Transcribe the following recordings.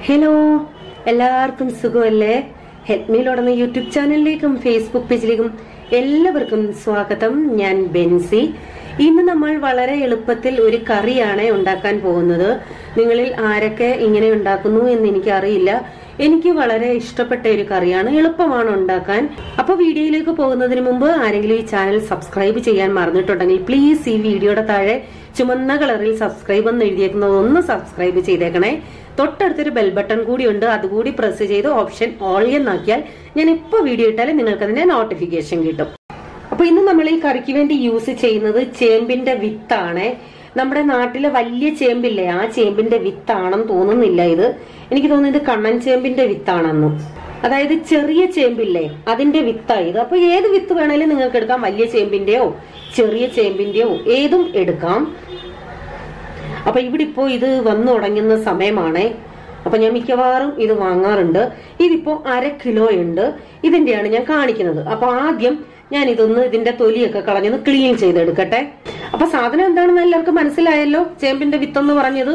Hello, എല്ലാവർക്കും സുഖമല്ലേ? Help മീലോടുന്ന YouTube ചാനലിലേക്കും Facebook പേജിലേക്കും എല്ലാവർക്കും സ്വാഗതം. ഞാൻ ബെൻസി. ഇന്ന് നമ്മൾ വളരെ എളുപ്പത്തിൽ ഒരു കറിയാണ് ഉണ്ടാക്കാൻ പോകുന്നത്. നിങ്ങളിൽ ആരൊക്കെ ഇങ്ങനെ ഉണ്ടാക്കുന്നു എന്ന് എനിക്കറിയില്ല. എനിക്ക് വളരെ ഇഷ്ടപ്പെട്ട ഒരു കറിയാണ്, എളുപ്പമാണ് ഉണ്ടാക്കാൻ. അപ്പൊ വീഡിയോയിലേക്ക് പോകുന്നതിന് മുമ്പ് ആരെങ്കിലും ഈ ചാനൽ സബ്സ്ക്രൈബ് ചെയ്യാൻ മറന്നിട്ടുണ്ടെങ്കിൽ പ്ലീസ് ഈ വീഡിയോയുടെ താഴെ ചുമന്ന കളറിൽ സബ്സ്ക്രൈബ് എന്ന് എഴുതിയേക്കുന്നത് ഒന്ന് സബ്സ്ക്രൈബ് ചെയ്തേക്കണേ. തൊട്ടടുത്തൊരു ബെൽ ബട്ടൺ കൂടി ഉണ്ട്, അതുകൂടി പ്രസ് ചെയ്ത് ഓപ്ഷൻ ഓൾ എന്നാക്കിയാൽ ഞാൻ ഇപ്പോൾ വീഡിയോ ഇട്ടാലും നിങ്ങൾക്ക് അതിന്റെ നോട്ടിഫിക്കേഷൻ കിട്ടും. അപ്പൊ ഇന്ന് നമ്മൾ ഈ കറിക്ക് വേണ്ടി യൂസ് ചെയ്യുന്നത് ചേമ്പിന്റെ വിത്താണ്. നമ്മുടെ നാട്ടിലെ വലിയ ചേമ്പില്ലേ, ആ ചേമ്പിന്റെ വിത്താണെന്ന് തോന്നുന്നില്ല. എനിക്ക് തോന്നുന്നു ഇത് കണ്ണൻ ചേമ്പിന്റെ വിത്താണെന്നും, അതായത് ചെറിയ ചേമ്പില്ലേ അതിന്റെ വിത്തായത്. അപ്പൊ ഏത് വിത്ത് വേണേലും നിങ്ങൾക്ക് എടുക്കാം, വലിയ ചേമ്പിന്റെയോ ചെറിയ ചേമ്പിന്റെയോ ഏതും എടുക്കാം. അപ്പൊ ഇവിടെ ഇപ്പോ ഇത് വന്നു തുടങ്ങുന്ന സമയമാണ്. അപ്പൊ ഞാൻ മിക്കവാറും ഇത് വാങ്ങാറുണ്ട്. ഇതിപ്പോ 1/2 കിലോ ഉണ്ട്. ഇതിന്റെയാണ് ഞാൻ കാണിക്കുന്നത്. അപ്പൊ ആദ്യം ഞാൻ ഇതിന്റെ തൊലിയൊക്കെ കളഞ്ഞൊന്ന് ക്ലീൻ ചെയ്തെടുക്കട്ടെ. അപ്പൊ സാധനം എന്താണെന്ന് എല്ലാവർക്കും മനസ്സിലായല്ലോ. ചേമ്പിന്റെ വിത്തെന്ന് പറഞ്ഞത്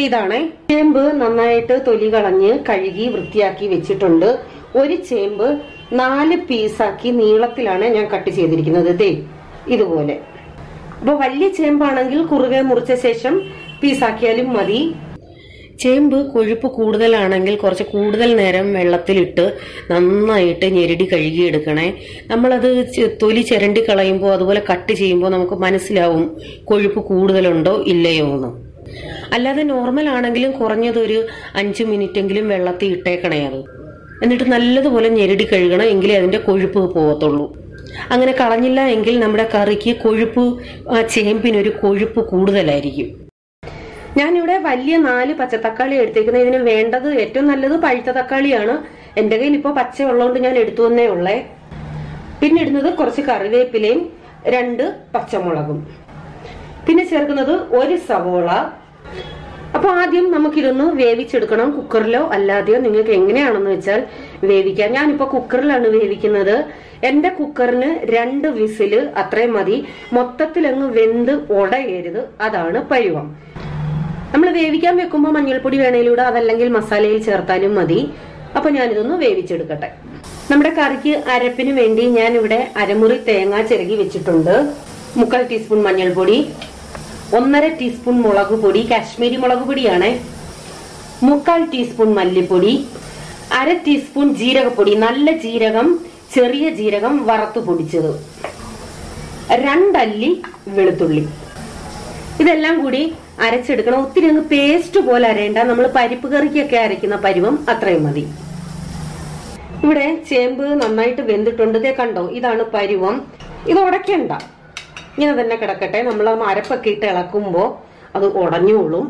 ഇതാണേ. ചേമ്പ് നന്നായിട്ട് തൊലി കളഞ്ഞ് കഴുകി വൃത്തിയാക്കി വെച്ചിട്ടുണ്ട്. ഒരു ചേമ്പ് 4 പീസാക്കി നീളത്തിലാണ് ഞാൻ കട്ട് ചെയ്തിരിക്കുന്നത്. ഇതുപോലെ. അപ്പൊ വലിയ ചേമ്പാണെങ്കിൽ കുറുകെ മുറിച്ച ശേഷം പീസാക്കിയാലും മതി. ചേമ്പ് കൊഴുപ്പ് കൂടുതലാണെങ്കിൽ കുറച്ച് കൂടുതൽ നേരം വെള്ളത്തിലിട്ട് നന്നായിട്ട് ഞെരടി കഴുകിയെടുക്കണേ. നമ്മളത് തൊലി ചിരണ്ടി കളയുമ്പോൾ അതുപോലെ കട്ട് ചെയ്യുമ്പോൾ നമുക്ക് മനസ്സിലാവും കൊഴുപ്പ് കൂടുതലുണ്ടോ ഇല്ലയോ എന്ന്. അല്ലാതെ നോർമൽ ആണെങ്കിലും കുറഞ്ഞതൊരു 5 മിനിറ്റെങ്കിലും വെള്ളത്തിൽ ഇട്ടേക്കണേ അത്. എന്നിട്ട് നല്ലതുപോലെ ഞെരടി കഴുകണം, എങ്കിലേ അതിന്റെ കൊഴുപ്പ് പോകത്തുള്ളൂ. അങ്ങനെ കളഞ്ഞില്ല എങ്കിൽ നമ്മുടെ കറിക്ക് കൊഴുപ്പ്, ആ ചേമ്പിനൊരു കൊഴുപ്പ് കൂടുതലായിരിക്കും. ഞാനിവിടെ വലിയ 4 പച്ചത്തക്കാളി എടുത്തേക്കുന്നത്. ഇതിന് വേണ്ടത് ഏറ്റവും നല്ലത് പഴുത്ത തക്കാളിയാണ്. എന്റെ കയ്യിൽ ഇപ്പൊ പച്ച ഉള്ളതുകൊണ്ട് ഞാൻ എടുത്തു തന്നേ ഉള്ളേ. പിന്നെ ഇടുന്നത് കുറച്ച് കറിവേപ്പിലയും 2 പച്ചമുളകും, പിന്നെ ചേർക്കുന്നത് 1 സവോള. അപ്പൊ ആദ്യം നമുക്കിതൊന്ന് വേവിച്ചെടുക്കണം. കുക്കറിലോ അല്ലാതെയോ നിങ്ങൾക്ക് എങ്ങനെയാണെന്ന് വെച്ചാൽ വേവിക്കാം. ഞാനിപ്പോ കുക്കറിലാണ് വേവിക്കുന്നത്. എന്റെ കുക്കറിന് 2 വിസില് അത്രയും മതി. മൊത്തത്തിൽ അങ്ങ് വെന്ത് ഉടയരുത്, അതാണ് പരുവം. നമ്മൾ വേവിക്കാൻ വെക്കുമ്പോൾ മഞ്ഞൾപ്പൊടി വേണേലൂടെ, അതല്ലെങ്കിൽ മസാലയിൽ ചേർത്താലും മതി. അപ്പൊ ഞാനിതൊന്ന് വേവിച്ചെടുക്കട്ടെ. നമ്മുടെ കറിക്ക് അരപ്പിന് വേണ്ടി ഞാൻ ഇവിടെ അരമുറി തേങ്ങ ചിരകി വെച്ചിട്ടുണ്ട്. 3/4 ടീസ്പൂൺ മഞ്ഞൾപ്പൊടി, 1/2 ടീസ്പൂൺ മുളക് പൊടി, കാശ്മീരി മുളക് പൊടിയാണ്, 3/4 ടീസ്പൂൺ മല്ലിപ്പൊടി, 1/2 ടീസ്പൂൺ ജീരകപ്പൊടി, നല്ല ജീരകം, ചെറിയ ജീരകം വറുത്തു പൊടിച്ചത്, 2 അല്ലി വെളുത്തുള്ളി. ഇതെല്ലാം കൂടി അരച്ചെടുക്കണം. ഒത്തിരി അങ്ങ് പേസ്റ്റ് പോലെ അരയണ്ട. നമ്മൾ പരിപ്പ് കറിക്കൊക്കെ അരയ്ക്കുന്ന പരുവം അത്രയും മതി. ഇവിടെ ചേമ്പ് നന്നായിട്ട് വെന്തിട്ടുണ്ട്. ഇതേ കണ്ടോ, ഇതാണ് പരുവം. ഇത് ഉടയ്ക്കണ്ട, ഇങ്ങനെ തന്നെ കിടക്കട്ടെ. നമ്മൾ ആ അരപ്പൊക്കെ ഇട്ട് ഇളക്കുമ്പോ അത് ഉടഞ്ഞോളും.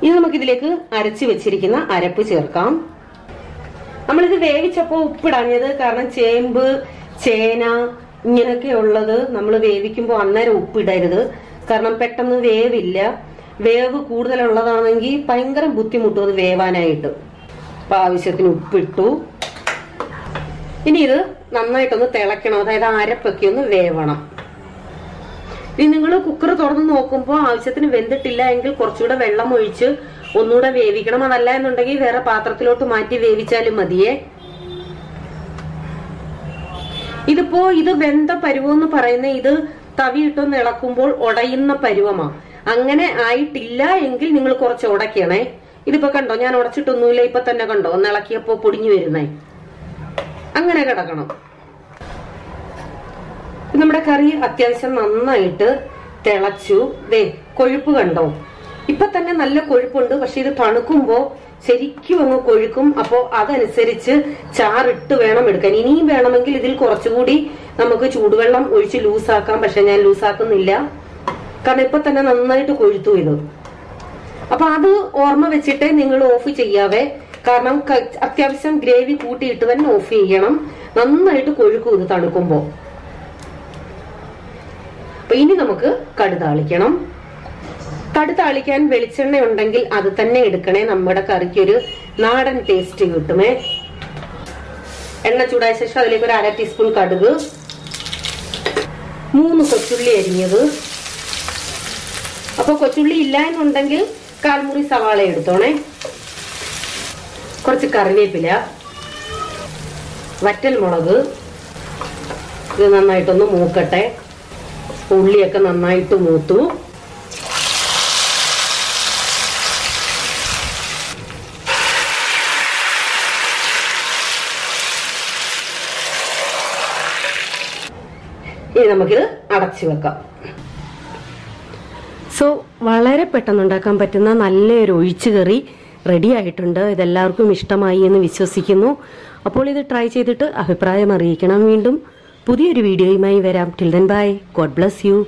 ഇനി നമുക്കിതിലേക്ക് അരച്ചു വെച്ചിരിക്കുന്ന അരപ്പ് ചേർക്കാം. നമ്മളിത് വേവിച്ചപ്പോ ഉപ്പിടാഞ്ഞത് കാരണം ചേമ്പ്, ചേന ഇങ്ങനെയൊക്കെ ഉള്ളത് നമ്മൾ വേവിക്കുമ്പോൾ അന്നേരം ഉപ്പിടരുത്. കാരണം പെട്ടെന്ന് വേവില്ല. വേവ് കൂടുതലുള്ളതാണെങ്കിൽ ഭയങ്കര ബുദ്ധിമുട്ടും അത് വേവാനായിട്ട്. അപ്പൊ ആവശ്യത്തിന് ഉപ്പിട്ടു. ഇനി ഇത് നന്നായിട്ടൊന്ന് തിളയ്ക്കണം, അതായത് അരപ്പൊക്കെ ഒന്ന് വേവണം. ഇനി നിങ്ങൾ കുക്കർ തുറന്ന് നോക്കുമ്പോൾ ആവശ്യത്തിന് വെന്തിട്ടില്ല എങ്കിൽ കുറച്ചുകൂടെ വെള്ളം ഒഴിച്ച് ഒന്നുകൂടെ വേവിക്കണം. അതല്ല എന്നുണ്ടെങ്കിൽ വേറെ പാത്രത്തിലോട്ട് മാറ്റി വേവിച്ചാലും മതിയേ. ഇതിപ്പോ ഇത് വെന്ത പരുവെന്ന് പറയുന്ന ഇത് തവിയിട്ടൊന്ന് ഇളക്കുമ്പോൾ ഉടയുന്ന പരുവമാ. അങ്ങനെ ആയിട്ടില്ല എങ്കിൽ നിങ്ങൾ കുറച്ച് ഉടയ്ക്കണേ. ഇതിപ്പോ കണ്ടോ, ഞാൻ ഉടച്ചിട്ടൊന്നുമില്ല. ഇപ്പൊ തന്നെ കണ്ടോ ഒന്ന് ഇളക്കിയപ്പോ പൊടിഞ്ഞു വരുന്നേ. അങ്ങനെ കിടക്കണം. നമ്മുടെ കറി അത്യാവശ്യം നന്നായിട്ട് തിളച്ചു. കൊഴുപ്പ് കണ്ടോ, ഇപ്പൊ തന്നെ നല്ല കൊഴുപ്പുണ്ട്. പക്ഷെ ഇത് തണുക്കുമ്പോ ശരിക്കും അങ്ങ് കൊഴുക്കും. അപ്പോ അതനുസരിച്ച് ചാറിട്ട് വേണം എടുക്കാൻ. ഇനിയും വേണമെങ്കിൽ ഇതിൽ കുറച്ചുകൂടി നമുക്ക് ചൂടുവെള്ളം ഒഴിച്ച് ലൂസാക്കാം. പക്ഷെ ഞാൻ ലൂസാക്കുന്നില്ല, കാരണം ഇപ്പൊ തന്നെ നന്നായിട്ട് കൊഴുത്തു ഇത്. അപ്പൊ അത് ഓർമ്മ വെച്ചിട്ട് നിങ്ങൾ ഓഫ് ചെയ്യാവേ. കാരണം അത്യാവശ്യം ഗ്രേവി കൂട്ടിയിട്ട് തന്നെ ഓഫ് ചെയ്യണം. നന്നായിട്ട് കൊഴുക്കും ഇത് തണുക്കുമ്പോ. അപ്പൊ ഇനി നമുക്ക് കടുതാളിക്കണം. കടുതാളിക്കാൻ വെളിച്ചെണ്ണ ഉണ്ടെങ്കിൽ അത് തന്നെ എടുക്കണേ. നമ്മുടെ കറിക്ക് ഒരു നാടൻ ടേസ്റ്റ് കിട്ടുമേ. എണ്ണ ചൂടായ ശേഷം അതിലേക്ക് ഒരു 1/2 ടീസ്പൂൺ കടുക്, 3 കൊച്ചുള്ളി അരിഞ്ഞത്. അപ്പൊ കൊച്ചുള്ളി ഇല്ല എന്നുണ്ടെങ്കിൽ 1/4 മുറി സവാള എടുത്തോണേ. കുറച്ച് കറിവേപ്പില, വറ്റൽ മുളക്. ഇത് നന്നായിട്ടൊന്ന് മൂക്കട്ടെ. ഉള്ളിയൊക്കെ നന്നായിട്ട് മൂത്തു. ഇനി നമുക്കിത് അടച്ചു വെക്കാം. സോ വളരെ പെട്ടെന്ന് ഉണ്ടാക്കാൻ പറ്റുന്ന നല്ലൊരു ഒഴിച്ചുകറി റെഡി ആയിട്ടുണ്ട്. ഇതെല്ലാവർക്കും ഇഷ്ടമായി എന്ന് വിശ്വസിക്കുന്നു. അപ്പോൾ ഇത് ട്രൈ ചെയ്തിട്ട് അഭിപ്രായം അറിയിക്കണം. വീണ്ടും പുതിയൊരു വീഡിയോയുമായി വരാം. Till then bye. God bless you.